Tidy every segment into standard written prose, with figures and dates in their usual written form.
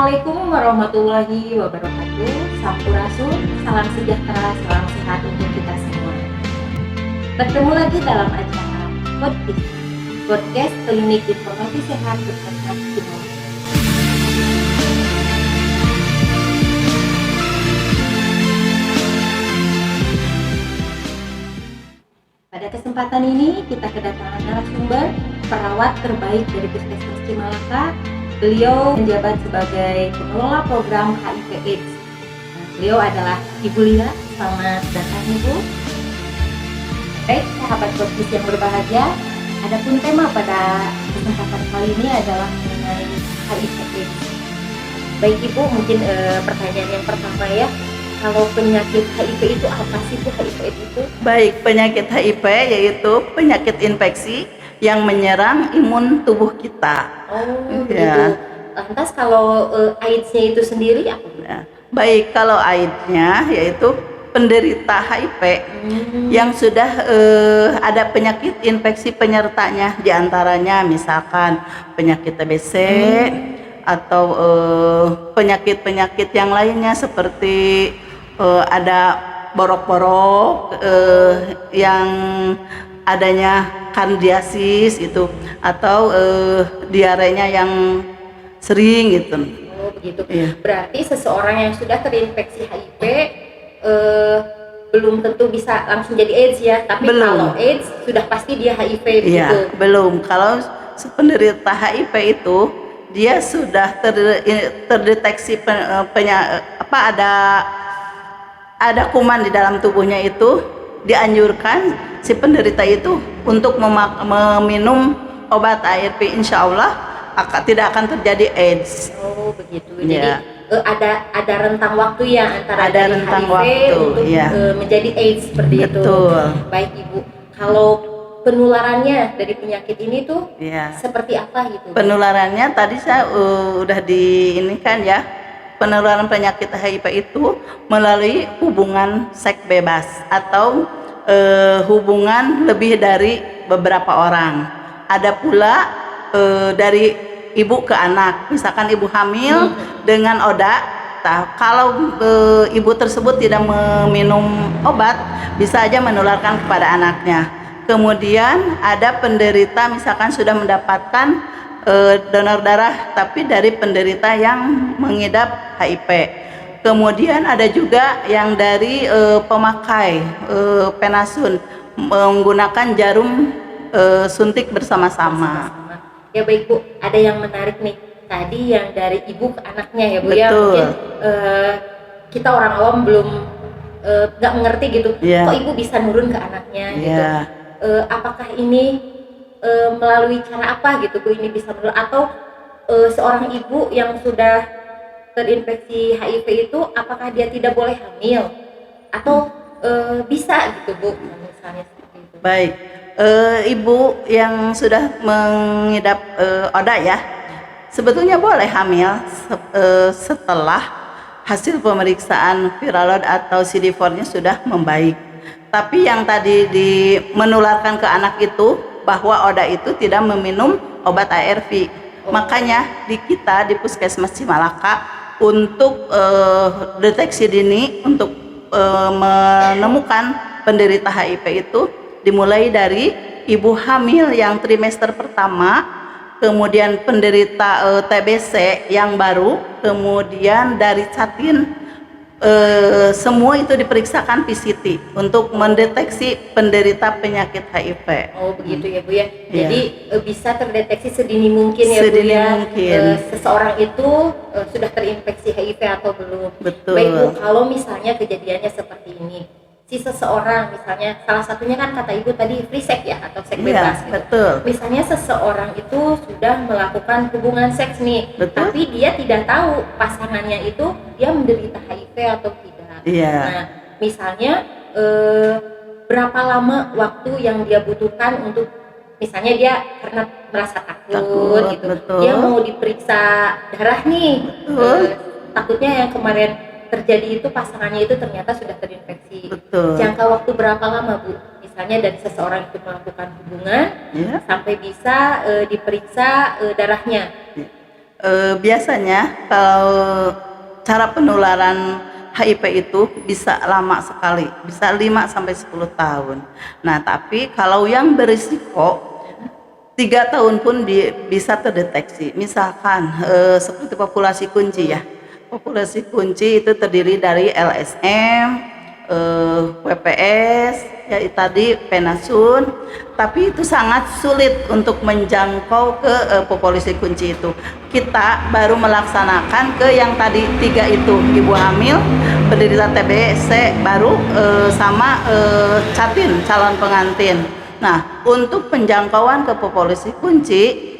Assalamualaikum warahmatullahi wabarakatuh. Sampurasun, salam sejahtera, salam sehat untuk kita semua. Bertemu lagi dalam acara podcast Klinik Informasi Sehat Puskesmas Cimalaga. Pada kesempatan ini kita kedatangan narasumber perawat terbaik dari Puskesmas Cimalaga. Beliau menjabat sebagai pengelola program HIV/AIDS. Beliau adalah Ibu Lila. Selamat datang Ibu. Baik, sahabat podcast yang berbahagia, adapun tema pada kesempatan kali ini adalah mengenai HIV/AIDS. Baik Ibu, mungkin pertanyaan yang pertama ya. Kalau penyakit HIV itu apa sih Bu, HIV/AIDS itu? Baik, penyakit HIV yaitu penyakit infeksi yang menyerang imun tubuh kita. Oh, begitu. Lantas kalau AIDS-nya itu sendiri apa? Nah, baik, kalau AIDS-nya yaitu penderita HIV yang sudah ada penyakit infeksi penyertanya, diantaranya misalkan penyakit TBC atau penyakit-penyakit yang lainnya seperti ada borok-borok yang adanya kandidiasis itu atau diarenya yang sering gitu. Oh begitu. Iya. Berarti seseorang yang sudah terinfeksi HIV belum tentu bisa langsung jadi AIDS ya, tapi Belum. kalau AIDS sudah pasti dia HIV begitu. Iya, belum. Kalau penderita HIV itu dia sudah terdeteksi ada kuman di dalam tubuhnya, itu dianjurkan si penderita itu untuk meminum obat ARV, insya Allah tidak akan terjadi AIDS. Oh begitu. Ya. Jadi ada rentang waktu ya antara Ada dari rentang HIV waktu, untuk ya. Menjadi AIDS seperti itu. Betul. Baik Ibu. Kalau penularannya dari penyakit ini tuh Ya. seperti apa gitu? Penularannya tadi saya udah diinikan ya. Penularan penyakit HIV itu melalui hubungan seks bebas atau hubungan lebih dari beberapa orang. Ada pula dari ibu ke anak, misalkan ibu hamil dengan ODA. Kalau ibu tersebut tidak meminum obat, bisa aja menularkan kepada anaknya. Kemudian ada penderita misalkan sudah mendapatkan donor darah tapi dari penderita yang mengidap HIV. Kemudian ada juga yang dari pemakai penasun menggunakan jarum suntik bersama-sama. Ya baik Bu, ada yang menarik nih. Tadi yang dari ibu ke anaknya ya Bu. Betul. Ya mungkin kita orang awam belum nggak mengerti gitu. Yeah. Kok ibu bisa nurun ke anaknya gitu? Yeah. Apakah ini melalui cara apa gitu Bu ini bisa nurun? Atau seorang ibu yang sudah terinfeksi HIV itu apakah dia tidak boleh hamil? Atau bisa gitu Bu misalnya seperti itu? Baik. Ibu yang sudah mengidap ODA ya, sebetulnya boleh hamil setelah hasil pemeriksaan viral load atau CD4-nya sudah membaik. Tapi yang tadi menularkan ke anak itu bahwa ODA itu tidak meminum obat ARV. Makanya di Puskesmas Cimalaga untuk deteksi dini untuk menemukan penderita HIV itu dimulai dari ibu hamil yang trimester pertama, kemudian penderita TBC yang baru, kemudian dari catin, semua itu diperiksakan PCT untuk mendeteksi penderita penyakit HIV. Oh begitu ya Bu ya. Ya. Jadi bisa terdeteksi sedini mungkin ya Bu Sedini ya. mungkin. Seseorang itu sudah terinfeksi HIV atau belum. Betul. Baik Bu, kalau misalnya kejadiannya seperti ini, si seseorang misalnya salah satunya kan kata Ibu tadi free sex ya atau seks bebas gitu. Betul. Misalnya seseorang itu sudah melakukan hubungan seks nih, Betul. tapi dia tidak tahu pasangannya itu dia menderita HIV atau tidak. Iya. Nah, misalnya berapa lama waktu yang dia butuhkan untuk misalnya dia karena merasa takut gitu, betul. dia mau diperiksa darah nih, takutnya yang kemarin terjadi itu pasangannya itu ternyata sudah terinfeksi. Betul. Jangka waktu berapa lama Bu? Misalnya dari seseorang itu melakukan hubungan sampai bisa diperiksa darahnya. Biasanya kalau cara penularan HIV itu bisa lama sekali, bisa 5 sampai 10 tahun. Nah, tapi kalau yang berisiko 3 tahun pun bisa terdeteksi. Misalkan seperti populasi kunci ya. Populasi kunci itu terdiri dari LSM, WPS, ya tadi penasun, tapi itu sangat sulit untuk menjangkau ke populasi kunci itu. Kita baru melaksanakan ke yang tadi 3 itu, ibu hamil, penderita TBC, baru sama catin, calon pengantin. Nah, untuk penjangkauan ke populasi kunci,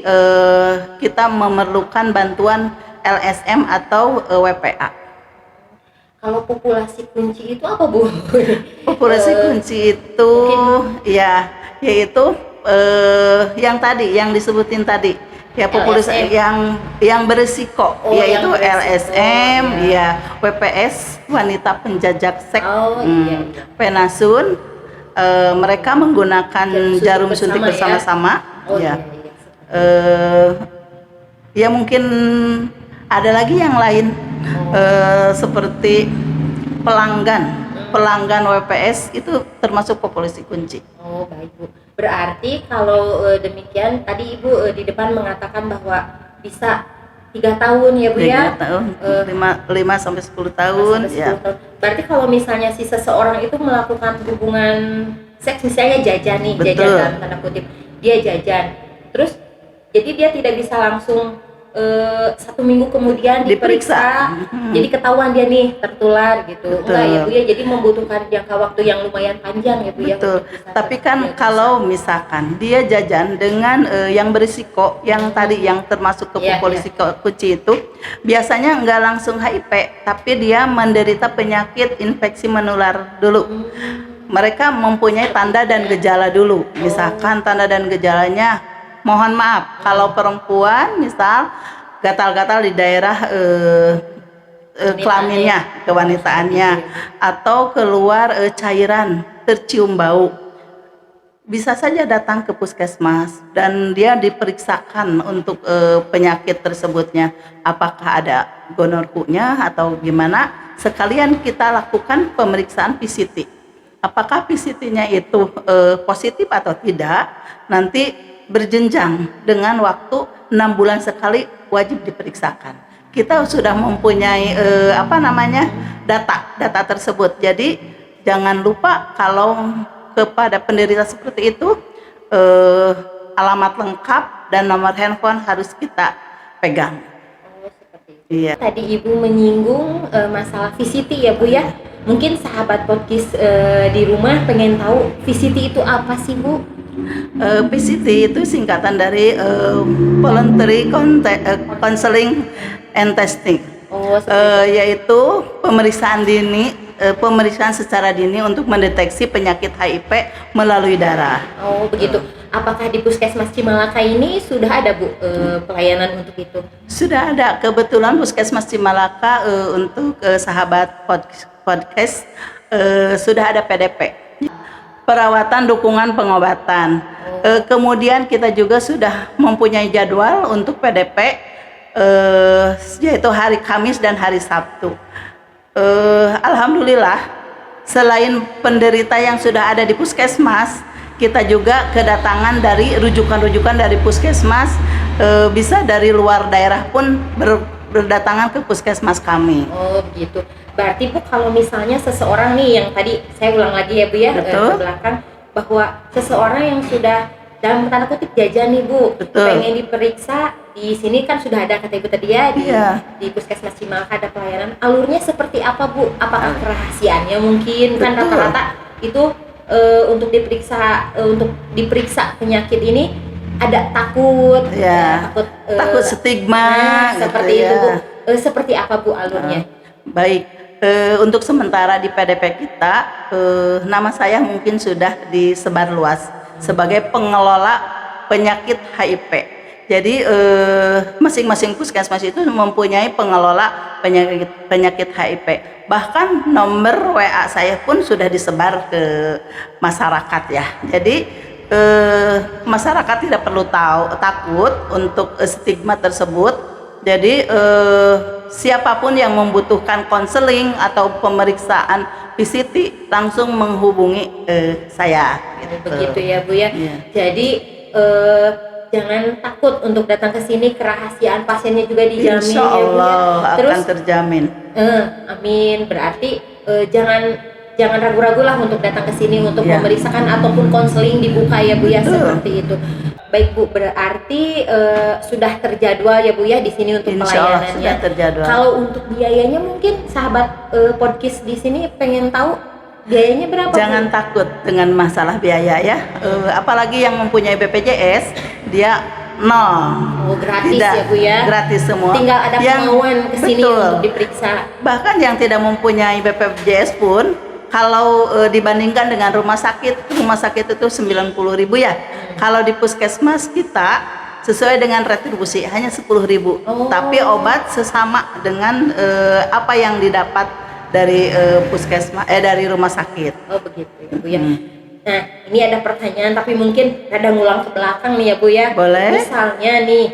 kita memerlukan bantuan LSM atau WPA. Kalau populasi kunci itu apa, Bu? Populasi kunci itu ya, yaitu yang tadi, yang disebutin tadi, ya populasi LSM. yang berisiko, yaitu yang berisiko. LSM, ya WPS, wanita penjajak seks, Iya. penasun, mereka menggunakan jarum suntik bersama-sama, ya. Ya mungkin ada lagi yang lain, seperti pelanggan WPS itu termasuk populasi kunci. Oh, baik, Bu. Berarti kalau demikian tadi Ibu di depan mengatakan bahwa bisa 3 tahun ya, Bu ya? 3 tahun, 5 sampai 10 tahun, ya. Berarti kalau misalnya si seseorang itu melakukan hubungan seks, misalnya jajan nih, Betul. jajan dalam tanda kutip, dia jajan, terus jadi dia tidak bisa langsung 1 minggu kemudian diperiksa, jadi ketahuan dia nih tertular gitu. Betul. Enggak ya, Bu ya? Jadi membutuhkan jangka waktu yang lumayan panjang ya, Bu ya? Betul. untuk bisa Tapi kan terdiagnosa. kalau misalkan dia jajan dengan yang berisiko, yang tadi yang termasuk ke Iya, populasi kunci itu, biasanya nggak langsung HIV, tapi dia menderita penyakit infeksi menular dulu. Mereka mempunyai tanda dan gejala dulu. Misalkan tanda dan gejalanya, mohon maaf, kalau perempuan misal gatal-gatal di daerah kelaminnya, kewanitaannya, atau keluar cairan, tercium bau, bisa saja datang ke puskesmas dan dia diperiksakan untuk penyakit tersebutnya, apakah ada gonorrhea atau gimana. Sekalian kita lakukan pemeriksaan PCT, apakah PCT-nya itu positif atau tidak. Nanti berjenjang dengan waktu 6 bulan sekali wajib diperiksakan. Kita sudah mempunyai data tersebut. Jadi jangan lupa kalau kepada penderita seperti itu, alamat lengkap dan nomor handphone harus kita pegang. Seperti itu. Iya. Tadi Ibu menyinggung masalah VCT ya, Bu ya. Mungkin sahabat podcast di rumah pengen tahu VCT itu apa sih, Bu? PCT itu singkatan dari Voluntary Counseling and Testing, yaitu pemeriksaan dini, pemeriksaan secara dini untuk mendeteksi penyakit HIV melalui darah. Oh, begitu. Apakah di Puskesmas Cimalaka ini sudah ada, Bu, pelayanan untuk itu? Sudah ada. Kebetulan Puskesmas Cimalaka untuk sahabat podcast sudah ada PDP, perawatan dukungan pengobatan. Kemudian kita juga sudah mempunyai jadwal untuk PDP, yaitu hari Kamis dan hari Sabtu. Alhamdulillah, selain penderita yang sudah ada di puskesmas, kita juga kedatangan dari rujukan-rujukan dari puskesmas, bisa dari luar daerah pun berdatangan ke puskesmas kami. Oh, begitu. Berarti, Bu, kalau misalnya seseorang nih yang tadi saya ulang lagi ya, Bu ya, ke belakang, bahwa seseorang yang sudah dalam tanda kutip jajan nih, Bu, pengen diperiksa, di sini kan sudah ada kata Ibu tadi ya, di Puskesmas Cimalaka ada pelayanan. Alurnya seperti apa, Bu? Apakah kerahasiaannya mungkin? Kan rata-rata itu untuk diperiksa penyakit ini ada takut, takut stigma, seperti itu, Bu. Seperti apa, Bu, alurnya? Baik. Untuk sementara di PDP kita, nama saya mungkin sudah disebar luas sebagai pengelola penyakit HIV. Jadi masing-masing puskesmas itu mempunyai pengelola penyakit HIV. Bahkan nomor WA saya pun sudah disebar ke masyarakat ya. Jadi masyarakat tidak perlu takut untuk stigma tersebut. Jadi siapapun yang membutuhkan konseling atau pemeriksaan PCT langsung menghubungi saya. Begitu ya Bu ya. Iya. Jadi jangan takut untuk datang ke sini, kerahasiaan pasiennya juga dijamin Insya ya Bu ya. Allah Terus akan terjamin. amin. Berarti jangan ragu-ragu lah untuk datang ke sini untuk Ya. memeriksakan ataupun konseling dibuka ya Bu ya, Betul. seperti itu. Baik Bu, berarti sudah terjadwal ya Bu ya di sini untuk Insya Allah pelayanannya. sudah terjadwal. Kalau untuk biayanya mungkin sahabat podcast di sini pengen tahu biayanya berapa? Jangan Bu? takut dengan masalah biaya ya. Apalagi yang mempunyai BPJS dia nol. Oh, gratis Tidak, ya Bu ya. gratis semua. Tinggal ada kemauan ke sini betul. untuk diperiksa. Bahkan yang tidak mempunyai BPJS pun kalau dibandingkan dengan rumah sakit itu 90.000 ya. Kalau di puskesmas kita sesuai dengan retribusi hanya 10.000. Oh. Tapi obat sesama dengan apa yang didapat dari puskesmas dari rumah sakit. Oh begitu ya Bu ya. Nah ini ada pertanyaan tapi mungkin rada ngulang ke belakang nih ya Bu ya. Boleh. Misalnya nih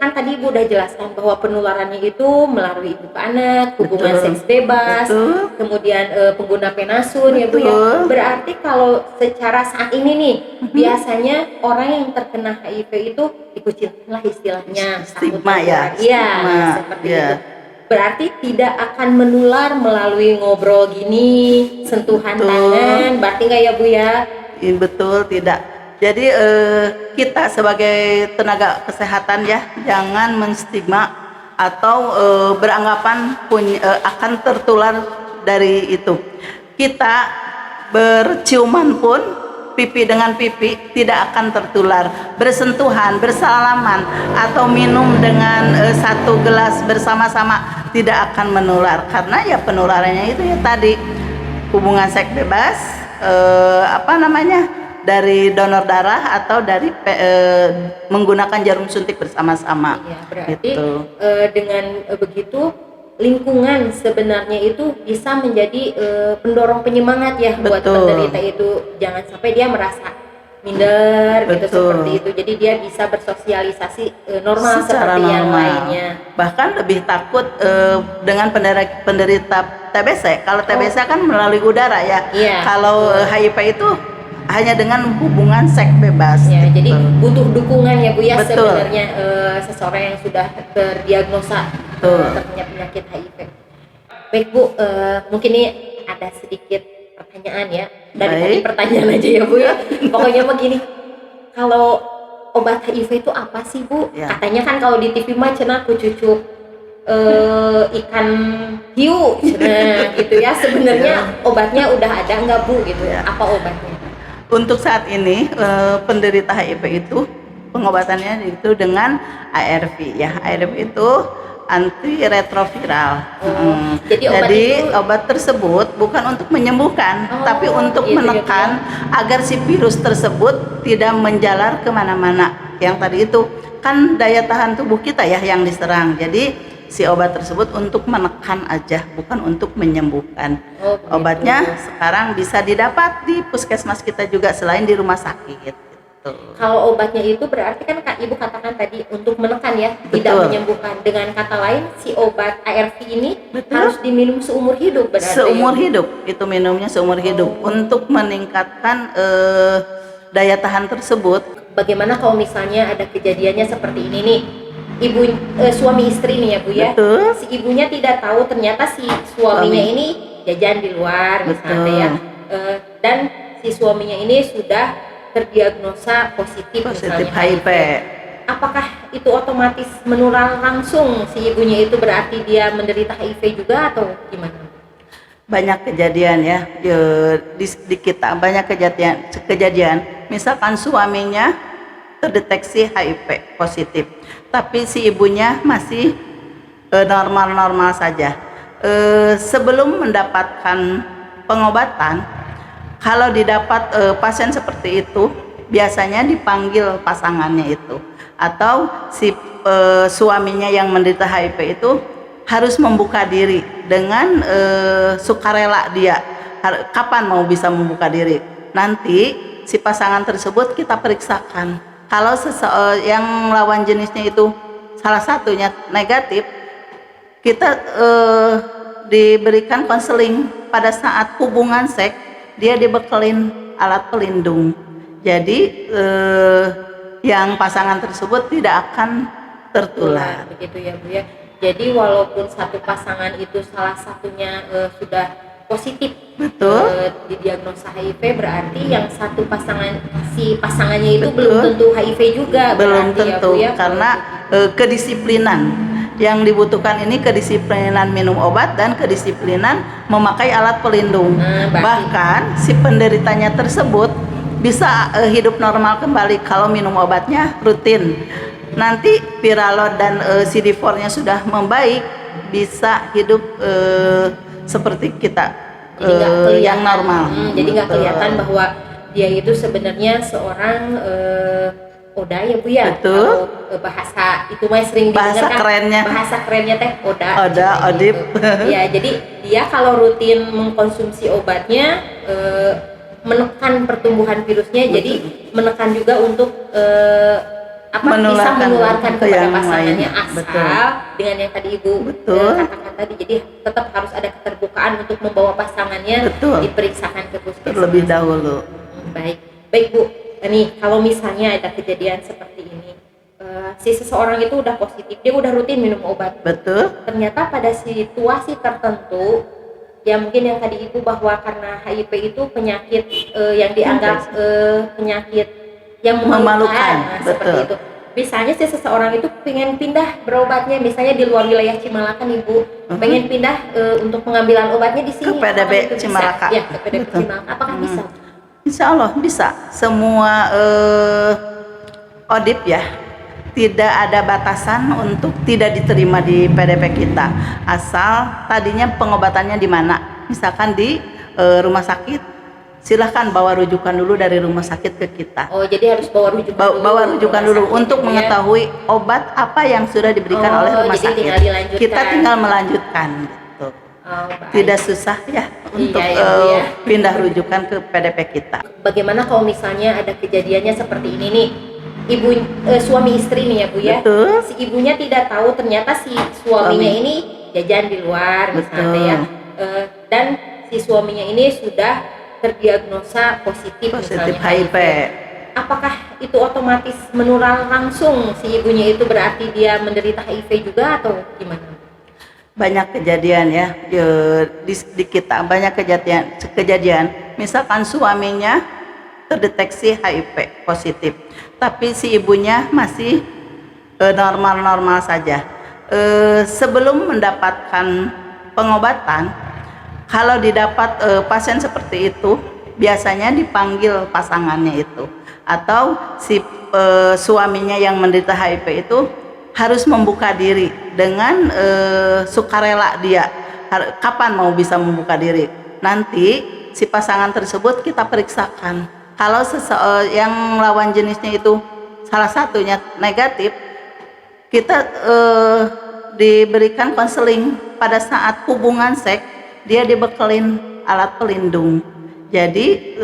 kan tadi Ibu udah jelaskan bahwa penularannya itu melalui ibu ke anak, hubungan Betul. seks bebas, Betul. kemudian pengguna penasun ya Bu ya. Betul. Berarti kalau secara saat ini nih biasanya orang yang terkena HIV itu dikucilkan lah istilahnya. Stigma takut ya, tertular. Iya, stigma, seperti ya. itu. Berarti tidak akan menular melalui ngobrol gini, sentuhan Betul. tangan, berarti nggak ya Bu ya? Betul, tidak. Jadi kita sebagai tenaga kesehatan ya jangan menstigma atau beranggapan akan tertular dari itu. Kita berciuman pun pipi dengan pipi tidak akan tertular. Bersentuhan, bersalaman atau minum dengan satu gelas bersama-sama tidak akan menular karena ya penularannya itu ya tadi hubungan seks bebas dari donor darah atau dari menggunakan jarum suntik bersama-sama. Iya, berarti Gitu. dengan begitu lingkungan sebenarnya itu bisa menjadi pendorong penyemangat ya buat Betul. penderita itu, jangan sampai dia merasa minder gitu Betul. seperti itu. Jadi dia bisa bersosialisasi normal Secara seperti yang normal. lainnya. Bahkan lebih takut dengan penderita TBC. Kalau TBC kan melalui udara ya. Iya, Kalau HIV itu hanya dengan hubungan seks bebas. Ya, gitu. jadi butuh dukungan ya Bu ya Betul. sebenarnya seseorang yang sudah terdiagnosa terkena penyakit HIV. Baik Bu, mungkin ini ada sedikit pertanyaan ya. Dari tadi Baik. pertanyaan aja ya Bu ya. Pokoknya begini, kalau obat HIV itu apa sih Bu? Ya. Katanya kan kalau di TV mah cenah ku cucuk ikan hiu, cenah gitu ya. Sebenarnya obatnya udah ada nggak Bu gitu? Ya. Apa obatnya? Untuk saat ini penderita HIV itu pengobatannya itu dengan ARV ya. ARV itu antiretroviral. Jadi obat tersebut bukan untuk menyembuhkan, tapi untuk gitu ya, menekan agar si virus tersebut tidak menjalar kemana-mana. Yang tadi itu kan daya tahan tubuh kita ya yang diserang. Jadi si obat tersebut untuk menekan aja, bukan untuk menyembuhkan. Oh, begitu. Obatnya sekarang bisa didapat di puskesmas kita juga selain di rumah sakit. Gitu. Kalau obatnya itu berarti kan Kak Ibu katakan tadi untuk menekan ya, tidak Betul. menyembuhkan. Dengan kata lain, si obat ARV ini Betul. harus diminum seumur hidup berarti. Seumur ya? hidup, itu minumnya seumur hidup untuk meningkatkan daya tahan tersebut. Bagaimana kalau misalnya ada kejadiannya seperti ini nih, suami istri nih ya Bu ya. Betul. Si ibunya tidak tahu ternyata si suaminya ini jajan di luar misalnya Betul. ya. Dan si suaminya ini sudah terdiagnosa positif misalnya HIV. Apakah itu otomatis menular langsung si ibunya itu berarti dia menderita HIV juga atau gimana? Banyak kejadian ya di kita, banyak kejadian misalkan suaminya terdeteksi HIV positif tapi si ibunya masih normal-normal saja. Sebelum mendapatkan pengobatan, kalau didapat pasien seperti itu biasanya dipanggil pasangannya itu atau si suaminya yang menderita HIV itu harus membuka diri dengan sukarela dia. Kapan mau bisa membuka diri? Nanti si pasangan tersebut kita periksakan. Kalau yang lawan jenisnya itu salah satunya negatif, kita diberikan konseling pada saat hubungan seks, dia dibekelin alat pelindung. Jadi yang pasangan tersebut tidak akan tertular. Begitu ya Bu ya. Jadi walaupun satu pasangan itu salah satunya sudah positif Betul. didiagnosa HIV, berarti yang satu pasangannya itu Betul. belum tentu HIV juga. Belum berarti tentu, ya, Bu, ya? karena kedisiplinan yang dibutuhkan ini kedisiplinan minum obat dan kedisiplinan memakai alat pelindung. Bahkan si penderitanya tersebut bisa hidup normal kembali kalau minum obatnya rutin. Nanti Piralot dan CD4-nya sudah membaik, bisa hidup seperti kita yang normal. Jadi nggak kelihatan bahwa dia itu sebenarnya seorang Oda ya Bu ya. Betul. Kalau bahasa itu mah sering Bahasa kerennya. Bahasa kerennya teh Oda. Oda, Odip. Ya, jadi dia kalau rutin mengkonsumsi obatnya menekan pertumbuhan virusnya. Betul. Jadi menekan juga untuk bisa menularkan ke kepada yang pasangannya, lain. asal Betul. dengan yang tadi Ibu Betul. katakan tadi. Jadi tetap harus ada keterbukaan untuk membawa pasangannya Betul. diperiksakan ke puskesmas Terlebih dahulu. Baik Bu. Nih kalau misalnya ada kejadian seperti ini, si seseorang itu udah positif, dia udah rutin minum obat. Betul. Ternyata pada situasi tertentu, ya mungkin yang tadi Ibu bahwa karena HIV itu penyakit yang dianggap penyakit yang memalukan. Nah, seperti itu. Misalnya si seseorang itu pengen pindah berobatnya, misalnya di luar wilayah Cimalaka nih Bu, pengen pindah untuk pengambilan obatnya di sini. Ke PDB Cimalaka. Ya, ke PDB Cimalaka. Apakah bisa? Insya Allah bisa. Semua ODIP ya, tidak ada batasan untuk tidak diterima di PDP kita. Asal tadinya pengobatannya di mana? Misalkan di rumah sakit, silahkan bawa rujukan dulu dari rumah sakit ke kita. Oh, jadi harus bawa rujukan dulu. Bawa rujukan dulu untuk ya? mengetahui obat apa yang sudah diberikan oleh rumah jadi sakit. tinggal dilanjutkan. Kita tinggal melanjutkan. Gitu. Tidak susah ya untuk Bu, ya. pindah rujukan ke PDP kita. Bagaimana kalau misalnya ada kejadiannya seperti ini nih, suami istri nih ya Bu ya. Betul. Si ibunya tidak tahu ternyata si suaminya ini jajan di luar misalnya ya. Dan si suaminya ini sudah terdiagnosa positif misalnya HIV. Apakah itu otomatis menular langsung si ibunya itu, berarti dia menderita HIV juga atau gimana? Banyak kejadian ya di kita, banyak kejadian misalkan suaminya terdeteksi HIV positif tapi si ibunya masih normal-normal saja. Sebelum mendapatkan pengobatan, kalau didapat pasien seperti itu, biasanya dipanggil pasangannya itu atau si suaminya yang menderita HIV itu harus membuka diri dengan sukarela dia. Kapan mau bisa membuka diri? Nanti si pasangan tersebut kita periksakan. Kalau yang lawan jenisnya itu salah satunya negatif, kita diberikan konseling pada saat hubungan seks, dia dibekelin alat pelindung. Jadi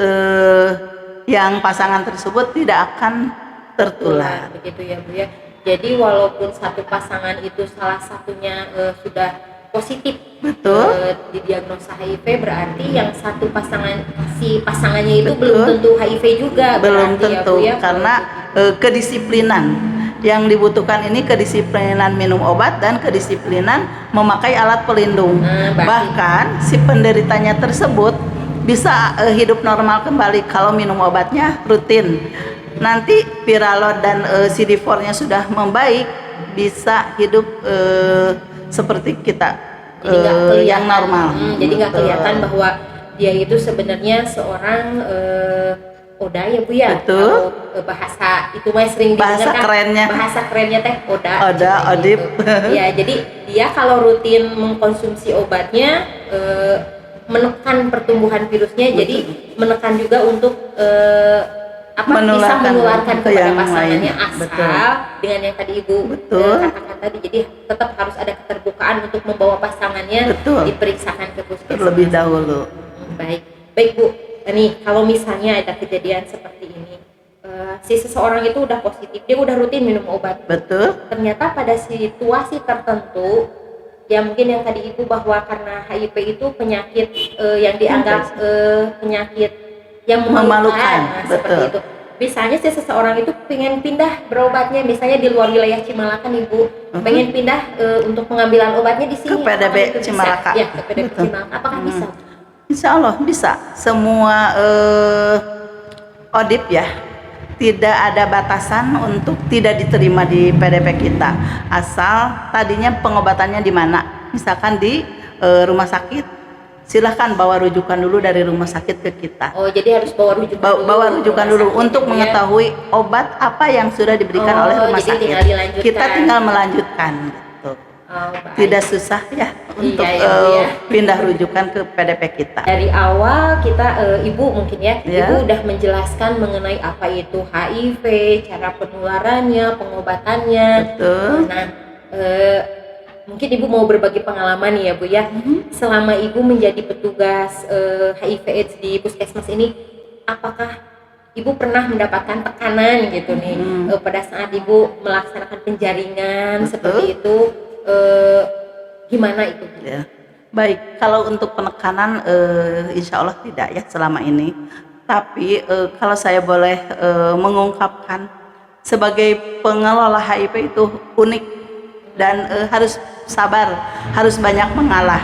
yang pasangan tersebut tidak akan tertular. Begitu ya Bu ya. Jadi walaupun satu pasangan itu salah satunya sudah positif, betul, didiagnosa HIV, berarti yang satu pasangannya itu betul, belum tentu HIV juga. Belum tentu, ya, Bu, ya? karena kedisiplinan yang dibutuhkan ini kedisiplinan minum obat dan kedisiplinan memakai alat pelindung. Bahkan si penderitanya tersebut bisa hidup normal kembali kalau minum obatnya rutin. Nanti Piralot dan CD4-nya sudah membaik, bisa hidup seperti kita yang normal. Jadi nggak kelihatan bahwa dia itu sebenarnya seorang Oda ya Bu ya. Betul. Kalau bahasa itu mah sering bahasa kerennya. Bahasa kerennya teh Oda. Oda, Odip. Ya, jadi dia kalau rutin mengkonsumsi obatnya menekan pertumbuhan virusnya. Jadi menekan juga untuk bisa menularkan kepada pasangannya, asal dengan yang tadi Ibu katakan tadi. Jadi tetap harus ada keterbukaan untuk membawa pasangannya diperiksakan ke puskesmas terlebih dahulu. Baik Bu. Nih kalau misalnya ada kejadian seperti ini, si seseorang itu udah positif, dia udah rutin minum obat. Betul. Ternyata pada situasi tertentu, ya mungkin yang tadi Ibu bahwa karena HIV itu penyakit yang dianggap penyakit yang memalukan, nah, seperti itu. Misalnya si seseorang itu pengen pindah berobatnya, misalnya di luar wilayah Cimalaka nih Bu, pengen pindah untuk pengambilan obatnya di sini. Ke PDB Cimalaka. Ya, ke PDB Cimalaka. Apakah bisa? Insya Allah bisa. Semua ODIP ya, tidak ada batasan untuk tidak diterima di PDP kita. Asal tadinya pengobatannya di mana? Misalkan di rumah sakit, silahkan bawa rujukan dulu dari rumah sakit ke kita. Oh, jadi harus bawa rujukan dulu. Bawa rujukan dulu untuk mengetahui obat apa yang sudah diberikan oleh rumah sakit. Kita tinggal melanjutkan gitu. Tidak susah ya untuk pindah rujukan ke PDP kita. Dari awal kita Ibu mungkin ya, Ibu udah menjelaskan mengenai apa itu HIV, cara penularannya, pengobatannya. Betul. Nah, mungkin Ibu mau berbagi pengalaman ya Bu ya. Selama Ibu menjadi petugas HIV/AIDS di puskesmas ini, apakah Ibu pernah mendapatkan tekanan gitu nih pada saat Ibu melaksanakan penjaringan seperti itu? Gimana itu? Ya. Baik, kalau untuk penekanan insya Allah tidak ya selama ini. Tapi kalau saya boleh mengungkapkan, sebagai pengelola HIV itu unik dan harus sabar, harus banyak mengalah.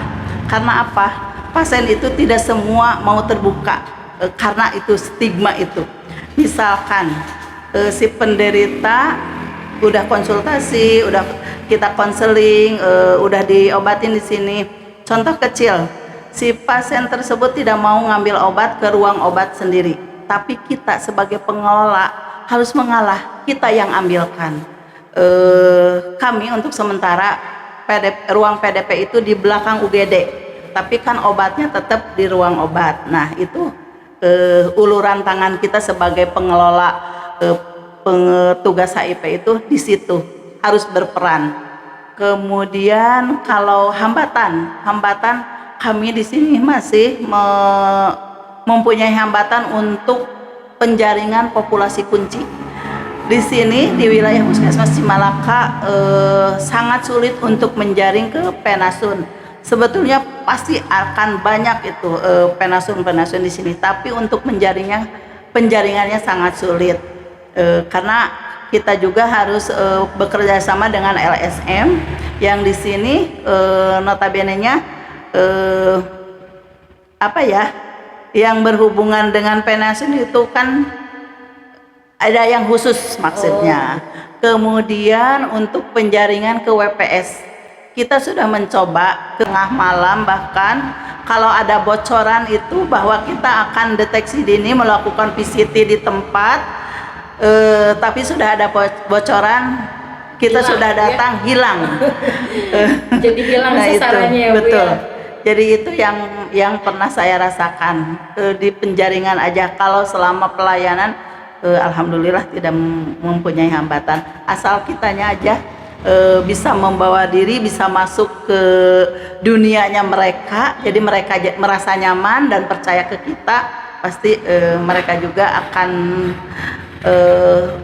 Karena apa? Pasien itu tidak semua mau terbuka karena itu stigma itu. Misalkan si penderita udah konsultasi, udah kita konseling, udah diobatin di sini. Contoh kecil, si pasien tersebut tidak mau ngambil obat ke ruang obat sendiri, tapi kita sebagai pengelola harus mengalah, kita yang ambilkan. Kami untuk sementara ruang PDP itu di belakang UGD, tapi kan obatnya tetap di ruang obat. Nah itu uluran tangan kita sebagai pengelola petugas HIV itu di situ harus berperan. Kemudian kalau hambatan kami di sini masih mempunyai hambatan untuk penjaringan populasi kunci. Di sini di wilayah Puskesmas Cimalaka sangat sulit untuk menjaring ke penasun. Sebetulnya pasti akan banyak itu penasun di sini, tapi untuk penjaringannya sangat sulit karena kita juga harus bekerja sama dengan LSM yang di sini notabene-nya yang berhubungan dengan penasun itu kan ada yang khusus maksudnya. Kemudian untuk penjaringan ke WPS kita sudah mencoba tengah malam, bahkan kalau ada bocoran itu bahwa kita akan deteksi dini melakukan PCT di tempat, tapi sudah ada bocoran kita sudah datang hilang. Jadi hilang sasarannya ya Bu. Betul. Jadi itu yang pernah saya rasakan di penjaringan aja. Kalau selama pelayanan alhamdulillah tidak mempunyai hambatan, asal kitanya aja bisa membawa diri, bisa masuk ke dunianya mereka, jadi mereka merasa nyaman dan percaya ke kita, pasti mereka juga akan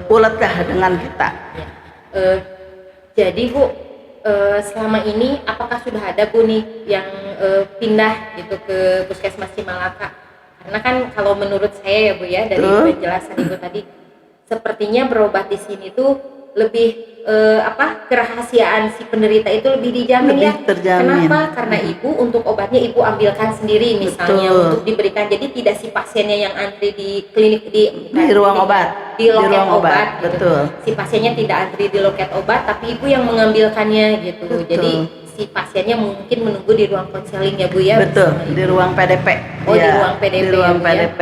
uletlah dengan kita. Jadi Bu, selama ini apakah sudah ada Bu nih yang pindah gitu ke Puskesmas Cimalaka? Karena kan kalau menurut saya ya Bu ya, dari penjelasan Ibu tadi, sepertinya berobat di sini tuh lebih kerahasiaan si penderita itu lebih dijamin, lebih terjamin. Kenapa? Karena Ibu untuk obatnya Ibu ambilkan sendiri misalnya untuk diberikan, jadi tidak si pasiennya yang antri di klinik di ruang obat, di loket obat gitu. Betul. Si pasiennya tidak antri di loket obat, tapi Ibu yang mengambilkannya gitu. Betul. Jadi si pasiennya mungkin menunggu di ruang konseling ya Bu ya. Betul, di ruang PDP. Oh ya, di ruang PDP. Di ruang ya, PDP.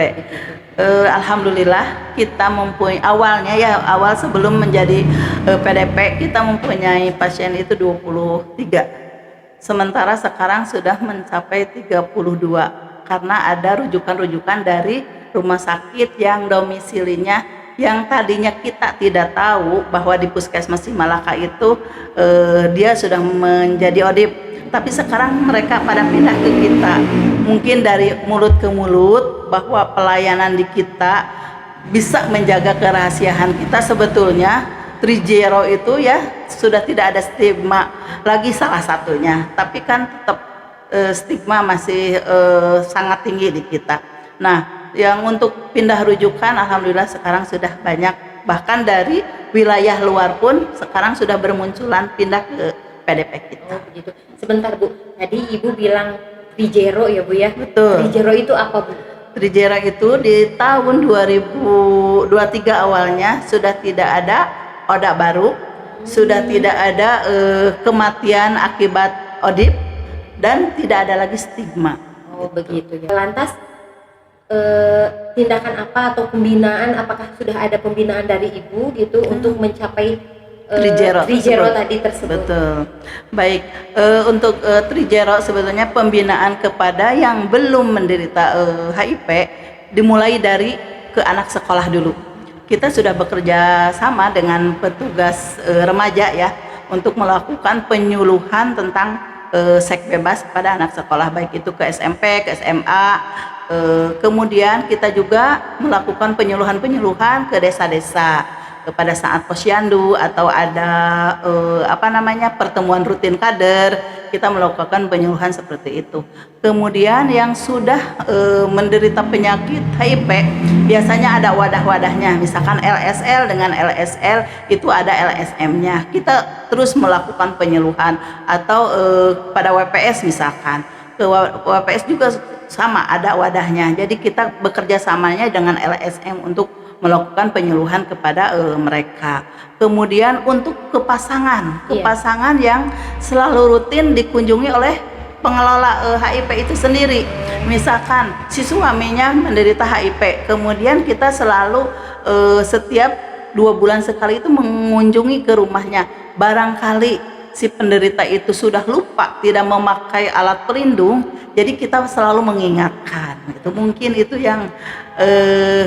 Alhamdulillah kita mempunyai awal sebelum menjadi PDP kita mempunyai pasien itu 23. Sementara sekarang sudah mencapai 32 karena ada rujukan-rujukan dari rumah sakit yang domisilinya yang tadinya kita tidak tahu bahwa di Puskesmas Cimalaka itu dia sudah menjadi ODIP, tapi sekarang mereka pada pindah ke kita. Mungkin dari mulut ke mulut bahwa pelayanan di kita bisa menjaga kerahasiaan kita. Sebetulnya Trijero itu ya sudah tidak ada stigma lagi salah satunya, tapi kan tetap stigma masih sangat tinggi di kita. Nah, yang untuk pindah rujukan alhamdulillah sekarang sudah banyak, bahkan dari wilayah luar pun sekarang sudah bermunculan pindah ke PDP kita. Oh begitu. Sebentar Bu, tadi Ibu bilang Trijero ya Bu ya? Betul. Trijero itu apa Bu? Trijero itu di tahun 2023 awalnya sudah tidak ada ODA baru, sudah tidak ada kematian akibat ODIP, dan tidak ada lagi stigma. Oh begitu ya. Lantas tindakan apa atau pembinaan, apakah sudah ada pembinaan dari Ibu gitu untuk mencapai Trijero tadi tersebut? Betul. Baik, untuk Trijero sebetulnya pembinaan kepada yang belum menderita HIV dimulai dari ke anak sekolah dulu. Kita sudah bekerja sama dengan petugas remaja ya untuk melakukan penyuluhan tentang seks bebas pada anak sekolah, baik itu ke SMP, ke SMA. Kemudian kita juga melakukan penyuluhan ke desa-desa pada saat posyandu atau ada pertemuan rutin kader, kita melakukan penyuluhan seperti itu. Kemudian yang sudah menderita penyakit HIV biasanya ada wadah-wadahnya, misalkan LSL dengan LSL itu ada LSM-nya. Kita terus melakukan penyuluhan atau pada WPS misalkan. Ke WPS juga sama ada wadahnya. Jadi kita bekerja samanya dengan LSM untuk melakukan penyuluhan kepada mereka. Kemudian untuk kepasangan yang selalu rutin dikunjungi oleh pengelola HIV itu sendiri. Misalkan si suaminya menderita HIV, kemudian kita selalu setiap 2 bulan sekali itu mengunjungi ke rumahnya. Barangkali si penderita itu sudah lupa tidak memakai alat pelindung, jadi kita selalu mengingatkan. Itu mungkin itu yang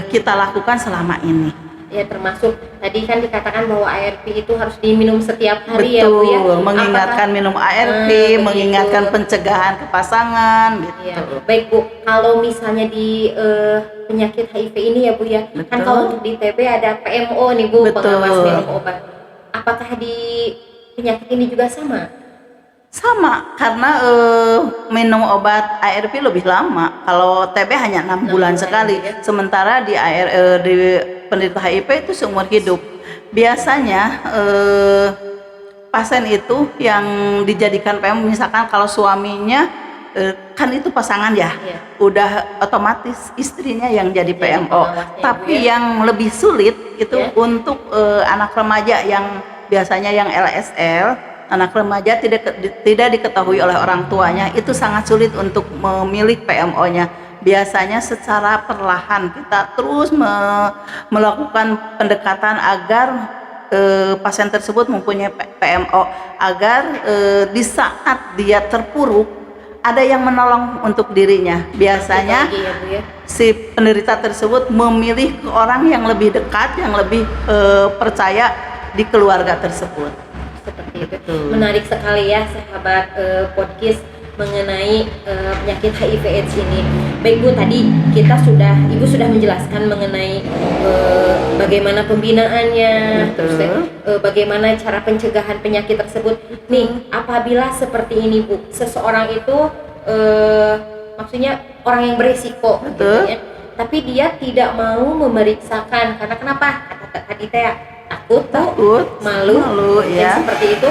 kita lakukan selama ini. Ya, termasuk tadi kan dikatakan bahwa ARV itu harus diminum setiap hari. Betul, ya Bu ya. mengingatkan minum ARV, mengingatkan pencegahan ke pasangan gitu. Ya, baik Bu, kalau misalnya di penyakit HIV ini ya Bu ya, Betul. kan kalau untuk di TB ada PMO nih Bu, Betul. pengawas minum obat. Apakah di penyakit ini juga sama? Sama, karena minum obat ARV lebih lama. Kalau TB hanya 6 bulan sekali, sementara di penderita HIV itu seumur hidup. Biasanya pasien itu yang dijadikan PMO, misalkan kalau suaminya kan itu pasangan ya, udah otomatis istrinya yang jadi PMO. Tapi yang lebih sulit itu untuk anak remaja yang biasanya yang LSL. Anak remaja tidak diketahui oleh orang tuanya, itu sangat sulit untuk memilih PMO-nya. Biasanya secara perlahan kita terus melakukan pendekatan agar pasien tersebut mempunyai PMO, agar di saat dia terpuruk ada yang menolong untuk dirinya. Biasanya si penderita tersebut memilih ke orang yang lebih dekat, yang lebih percaya di keluarga tersebut. Seperti itu. Menarik sekali ya sahabat podcast mengenai penyakit HIV/AIDS ini. Baik Bu, tadi Ibu sudah menjelaskan mengenai bagaimana pembinaannya, terus bagaimana cara pencegahan penyakit tersebut. Nih, apabila seperti ini Bu, seseorang itu maksudnya orang yang berisiko, gitu ya, tapi dia tidak mau memeriksakan karena kenapa? Kata tadi takut, malu ya. Seperti itu.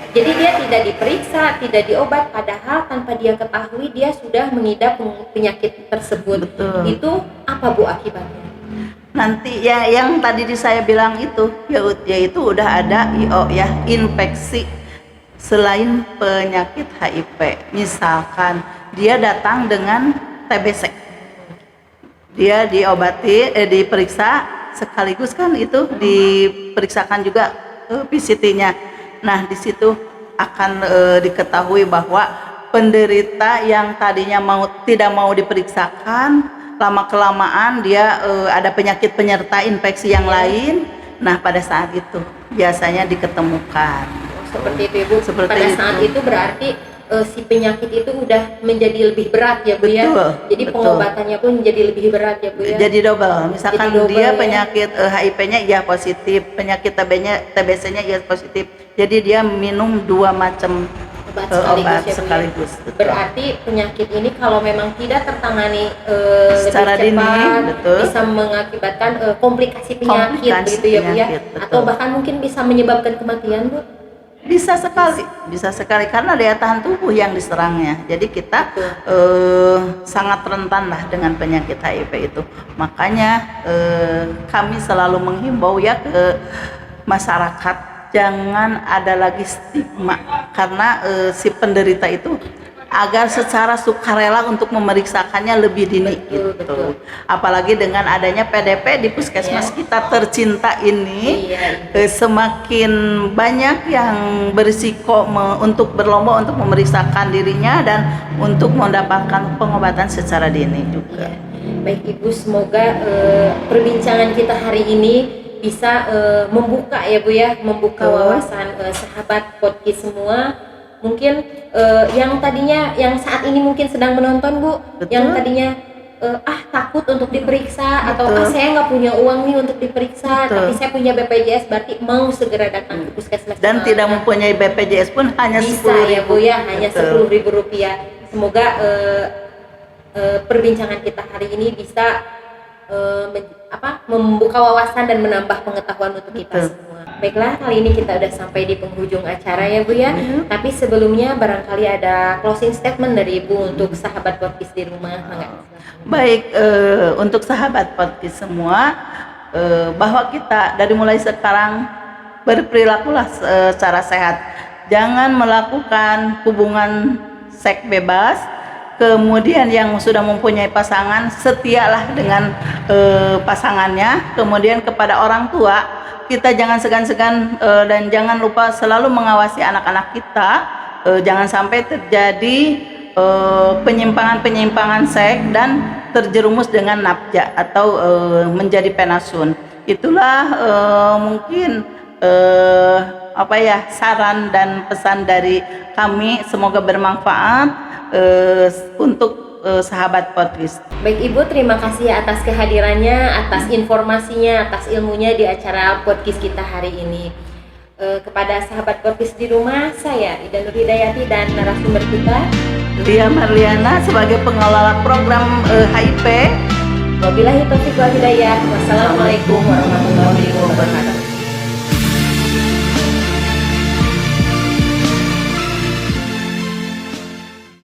Jadi dia tidak diperiksa, tidak diobat, padahal tanpa dia ketahui dia sudah mengidap penyakit tersebut. Betul. Itu apa Bu akibatnya? Nanti ya yang tadi saya bilang itu yaitu udah ada IO ya, infeksi selain penyakit HIV. Misalkan dia datang dengan TBC, dia diobati, diperiksa sekaligus kan itu diperiksakan juga PCT-nya. Nah, di situ akan diketahui bahwa penderita yang tadinya tidak mau diperiksakan, lama kelamaan dia ada penyakit penyerta infeksi yang lain. Nah, pada saat itu biasanya diketemukan. Seperti itu Ibu. Pada saat itu berarti si penyakit itu udah menjadi lebih berat ya Bu ya. Betul, Jadi betul. pengobatannya pun menjadi lebih berat ya Bu ya. Jadi double. Misalkan Jadi double, dia ya. penyakit HIV-nya iya positif, penyakit TBC-nya iya positif. Jadi dia minum 2 macam obat obat ya, Bu, ya. sekaligus. Betul. Berarti penyakit ini kalau memang tidak tertangani Secara lebih cepat, dini, betul. bisa mengakibatkan komplikasi penyakit Komplikasi begitu ya Bu ya. penyakit, betul. Atau bahkan mungkin bisa menyebabkan kematian Bu. Bisa sekali karena daya tahan tubuh yang diserangnya. Jadi kita sangat rentan lah dengan penyakit HIV itu. Makanya kami selalu menghimbau ya ke masyarakat, jangan ada lagi stigma karena si penderita itu agar secara sukarela untuk memeriksakannya lebih dini Betul, gitu. betul. Apalagi dengan adanya PDP di puskesmas kita tercinta ini, semakin banyak yang berisiko untuk berlomba untuk memeriksakan dirinya dan untuk mendapatkan pengobatan secara dini juga. Baik Ibu, semoga perbincangan kita hari ini bisa membuka ya Bu ya, membuka wawasan sahabat podcast semua. Mungkin yang saat ini mungkin sedang menonton Bu, Betul. yang tadinya takut untuk diperiksa, atau Betul. saya nggak punya uang nih untuk diperiksa, Betul. tapi saya punya BPJS, berarti mau segera datang ke puskesmas Dan tidak mempunyai BPJS pun hanya bisa 10.000. ya Bu ya, hanya Betul. Rp10.000. Semoga perbincangan kita hari ini bisa membuka wawasan dan menambah pengetahuan untuk kita Betul. semua. Baiklah, kali ini kita udah sampai di penghujung acara ya Bu ya. Tapi sebelumnya barangkali ada closing statement dari Ibu untuk sahabat podcast di rumah. Baik, untuk sahabat podcast semua, bahwa kita dari mulai sekarang berperilakulah secara sehat. Jangan melakukan hubungan seks bebas. Kemudian yang sudah mempunyai pasangan, setialah dengan pasangannya. Kemudian kepada orang tua, kita jangan segan-segan dan jangan lupa selalu mengawasi anak-anak kita. Jangan sampai terjadi penyimpangan-penyimpangan seks dan terjerumus dengan nafja atau menjadi penasun. Itulah mungkin saran dan pesan dari kami, semoga bermanfaat untuk sahabat podcast. Baik Ibu, terima kasih atas kehadirannya, atas informasinya, atas ilmunya di acara podcast kita hari ini. Kepada sahabat podcast di rumah, saya Ida Nur Hidayati dan narasumber kita Lia Marliana sebagai pengelola program HIV. Wabillahi taufiq wal hidayah. Wassalamualaikum warahmatullahi wabarakatuh.